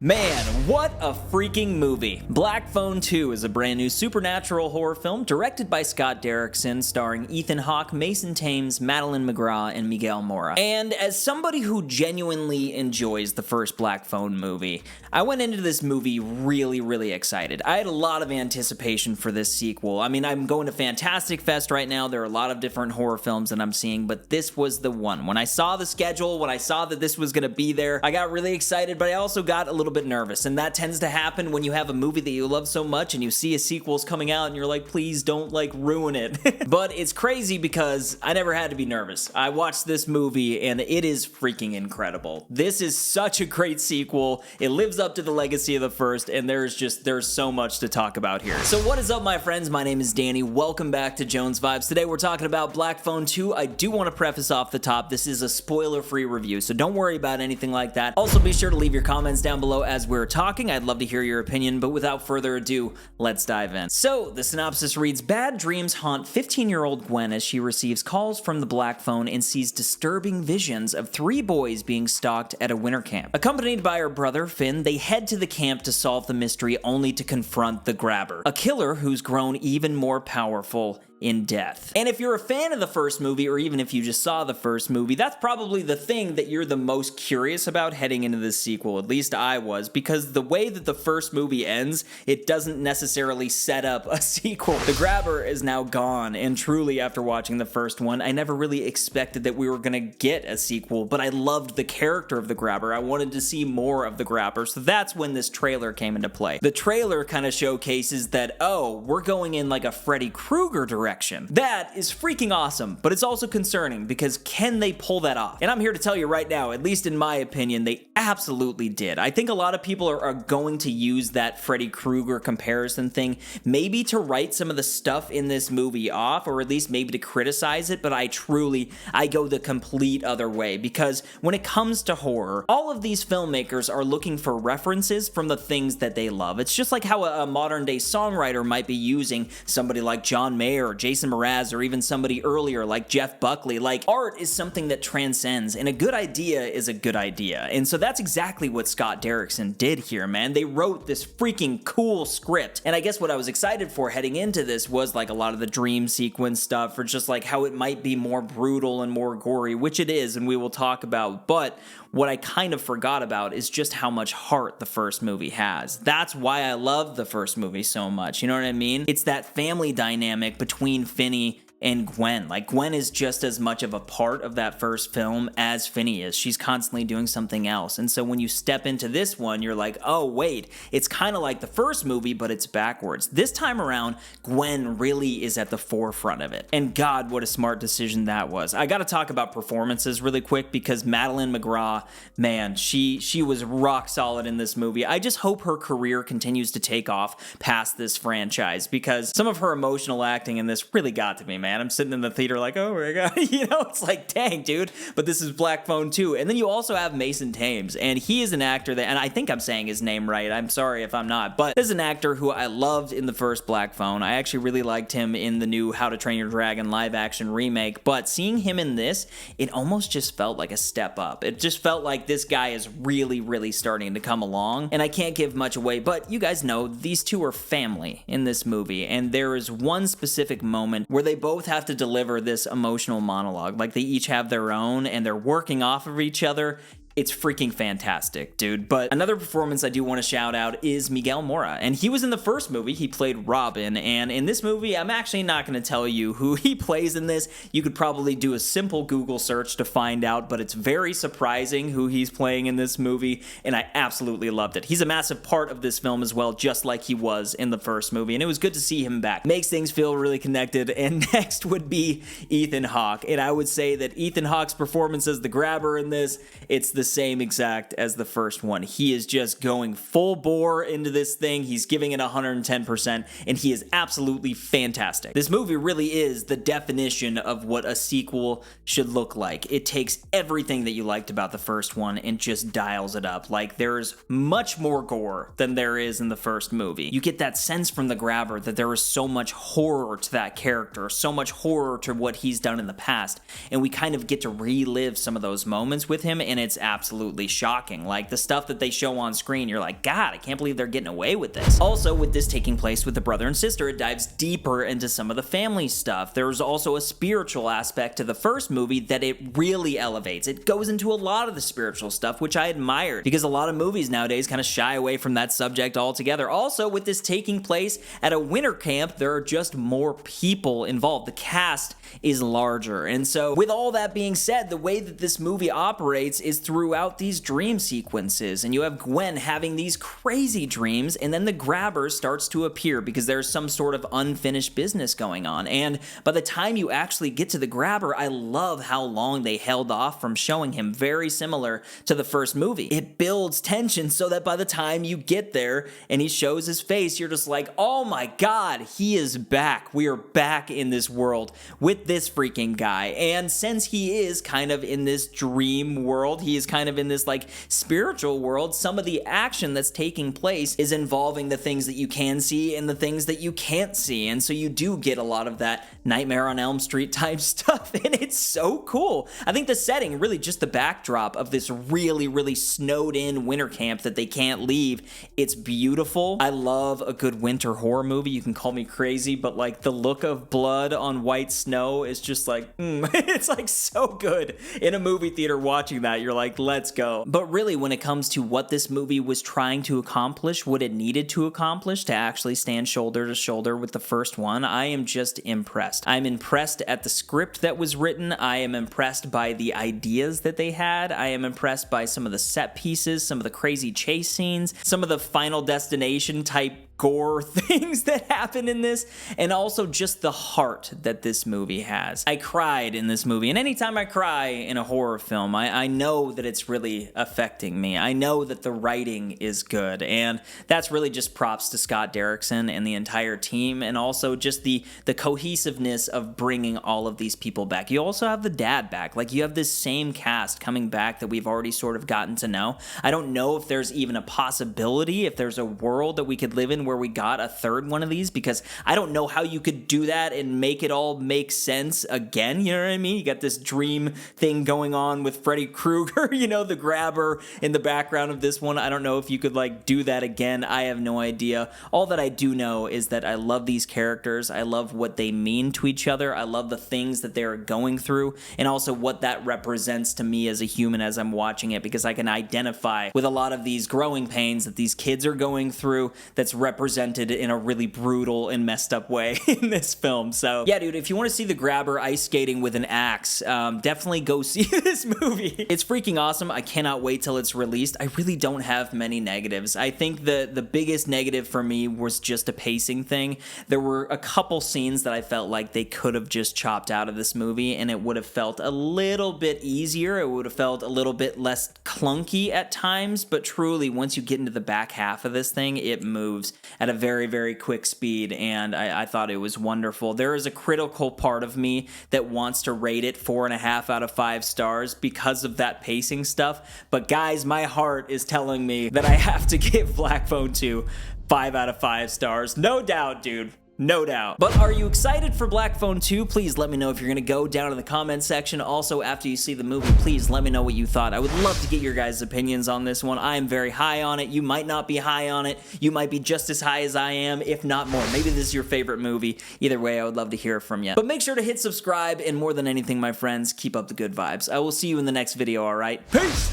Man, what a freaking movie. Black Phone 2 is a brand new supernatural horror film directed by Scott Derrickson, starring Ethan Hawke, Mason Thames, Madeleine McGraw, and Miquel Mora. And as somebody who genuinely enjoys the first Black Phone movie, I went into this movie really excited. I had a lot of anticipation for this sequel. I mean, I'm going to Fantastic Fest right now. There are a lot of different horror films that I'm seeing, but this was the one. When I saw the schedule, when I saw that this was going to be there, I got really excited, but I also got a little bit nervous, and that tends to happen when you have a movie that you love so much and you see a sequel's coming out and you're like, please don't ruin it. But it's crazy because I never had to be nervous. I watched this movie and it is freaking incredible. This is such a great sequel. It lives up to the legacy of the first, and there's so much to talk about here. So what is up, my friends? My name is Danny. Welcome back to Jones Vibes. Today we're talking about Black Phone 2. I do want to preface off the top, this is a spoiler-free review, so don't worry about anything like that. Also, be sure to leave your comments down below as we're talking. I'd love to hear your opinion, but without further ado, let's dive in. So, the synopsis reads, bad dreams haunt 15-year-old Gwen as she receives calls from the Black Phone and sees disturbing visions of 3 boys being stalked at a winter camp. Accompanied by her brother, Finn, they head to the camp to solve the mystery only to confront the grabber, a killer who's grown even more powerful in death. And if you're a fan of the first movie, or even if you just saw the first movie, that's probably the thing that you're the most curious about heading into this sequel. At least I was, because the way that the first movie ends, it doesn't necessarily set up a sequel. The grabber is now gone, and truly after watching the first one, I never really expected that we were gonna get a sequel, but I loved the character of the grabber. I wanted to see more of the grabber, so that's when this trailer came into play. The trailer kind of showcases that, oh, we're going in like a Freddy Krueger direction. That is freaking awesome, but it's also concerning because can they pull that off? And I'm here to tell you right now, at least in my opinion, they absolutely did. I think a lot of people are going to use that Freddy Krueger comparison thing maybe to write some of the stuff in this movie off, or at least maybe to criticize it, but I go the complete other way, because when it comes to horror, all of these filmmakers are looking for references from the things that they love. It's just like how a modern day songwriter might be using somebody like John Mayer or Jason Mraz, or even somebody earlier like Jeff Buckley. Like, art is something that transcends, and a good idea is a good idea. And so that's exactly what Scott Derrickson did here, man. They wrote this freaking cool script, and I guess what I was excited for heading into this was like a lot of the dream sequence stuff, or just like how it might be more brutal and more gory, which it is, and we will talk about. But what I kind of forgot about is just how much heart the first movie has. That's why I love the first movie so much, you know what I mean? It's that family dynamic between Finney and Gwen. Like, Gwen is just as much of a part of that first film as Finney is. She's constantly doing something else. And so when you step into this one, you're like, oh, wait, it's kind of like the first movie, but it's backwards. This time around, Gwen really is at the forefront of it. And God, what a smart decision that was. I gotta talk about performances really quick, because Madeleine McGraw, man, she was rock solid in this movie. I just hope her career continues to take off past this franchise, because some of her emotional acting in this really got to me, man. I'm sitting in the theater like, oh my God, you know, it's like, dang, dude, but this is Black Phone 2. And then you also have Mason Thames, and he is an actor that, and I think I'm saying his name right, I'm sorry if I'm not, but this is an actor who I loved in the first Black Phone. I actually really liked him in the new How to Train Your Dragon live action remake, but seeing him in this, it almost just felt like a step up. It just felt like this guy is really starting to come along, and I can't give much away, but you guys know these two are family in this movie, and there is one specific moment where they both have to deliver this emotional monologue. Like, they each have their own, and they're working off of each other. It's freaking fantastic, dude. But another performance I do want to shout out is Miquel Mora. And he was in the first movie, he played Robin. And in this movie, I'm actually not going to tell you who he plays in this. You could probably do a simple Google search to find out, but it's very surprising who he's playing in this movie, and I absolutely loved it. He's a massive part of this film as well, just like he was in the first movie, and it was good to see him back. Makes things feel really connected. And next would be Ethan Hawke. And I would say that Ethan Hawke's performance as the grabber in this, it's the same exact as the first one. He is just going full bore into this thing. He's giving it 110%, and he is absolutely fantastic. This movie really is the definition of what a sequel should look like. It takes everything that you liked about the first one and just dials it up. Like, there's much more gore than there is in the first movie. You get that sense from the grabber that there is so much horror to that character, so much horror to what he's done in the past, and we kind of get to relive some of those moments with him, and it's absolutely shocking. Like, the stuff that they show on screen, you're like, God, I can't believe they're getting away with this. Also, with this taking place with the brother and sister, it dives deeper into some of the family stuff. There's also a spiritual aspect to the first movie that it really elevates. It goes into a lot of the spiritual stuff, which I admired, because a lot of movies nowadays kind of shy away from that subject altogether. Also, with this taking place at a winter camp, there are just more people involved. The cast is larger. And so, with all that being said, the way that this movie operates is throughout these dream sequences, and you have Gwen having these crazy dreams, and then the grabber starts to appear because there's some sort of unfinished business going on. And by the time you actually get to the grabber, I love how long they held off from showing him, very similar to the first movie. It builds tension so that by the time you get there and he shows his face, you're just like, oh my God, he is back. We are back in this world with this freaking guy. And since he is kind of in this dream world, he is kind of in this like spiritual world, some of the action that's taking place is involving the things that you can see and the things that you can't see. And so you do get a lot of that Nightmare on Elm Street type stuff, and it's so cool. I think the setting, really just the backdrop of this really, really snowed in winter camp that they can't leave, it's beautiful. I love a good winter horror movie. You can call me crazy, but like the look of blood on white snow is just like, it's like so good. In a movie theater watching that, you're like, let's go. But really, when it comes to what this movie was trying to accomplish, what it needed to accomplish to actually stand shoulder to shoulder with the first one, I am just impressed. I'm impressed at the script that was written. I am impressed by the ideas that they had. I am impressed by some of the set pieces, some of the crazy chase scenes, some of the Final Destination type gore things that happen in this, and also just the heart that this movie has. I cried in this movie, and anytime I cry in a horror film, I know that it's really affecting me. I know that the writing is good, and that's really just props to Scott Derrickson and the entire team, and also just the cohesiveness of bringing all of these people back. You also have the dad back. Like, you have this same cast coming back that we've already sort of gotten to know. I don't know if there's even a possibility, if there's a world that we could live in where we got a third one of these, because I don't know how you could do that and make it all make sense again, you know what I mean? You got this dream thing going on with Freddy Krueger, you know, the grabber in the background of this one. I don't know if you could like do that again. I have no idea. All that I do know is that I love these characters. I love what they mean to each other. I love the things that they're going through, and also what that represents to me as a human as I'm watching it, because I can identify with a lot of these growing pains that these kids are going through that's represented in a really brutal and messed up way in this film. So yeah, dude, if you want to see the grabber ice skating with an axe, definitely go see this movie. It's freaking awesome. I cannot wait till it's released. I really don't have many negatives. I think the biggest negative for me was just a pacing thing. There were a couple scenes that I felt like they could have just chopped out of this movie, and it would have felt a little bit easier. It would have felt a little bit less clunky at times, but truly, once you get into the back half of this thing, it moves at a very, very quick speed, and I thought it was wonderful. There is a critical part of me that wants to rate it 4.5 out of 5 stars because of that pacing stuff, but guys, my heart is telling me that I have to give Black Phone 2 5 out of 5 stars. No doubt, dude. No doubt. But are you excited for Black Phone 2? Please let me know if you're gonna go down in the comment section. Also, after you see the movie, please let me know what you thought. I would love to get your guys' opinions on this one. I am very high on it. You might not be high on it. You might be just as high as I am, if not more. Maybe this is your favorite movie. Either way, I would love to hear from you. But make sure to hit subscribe, and more than anything, my friends, keep up the good vibes. I will see you in the next video, alright? Peace!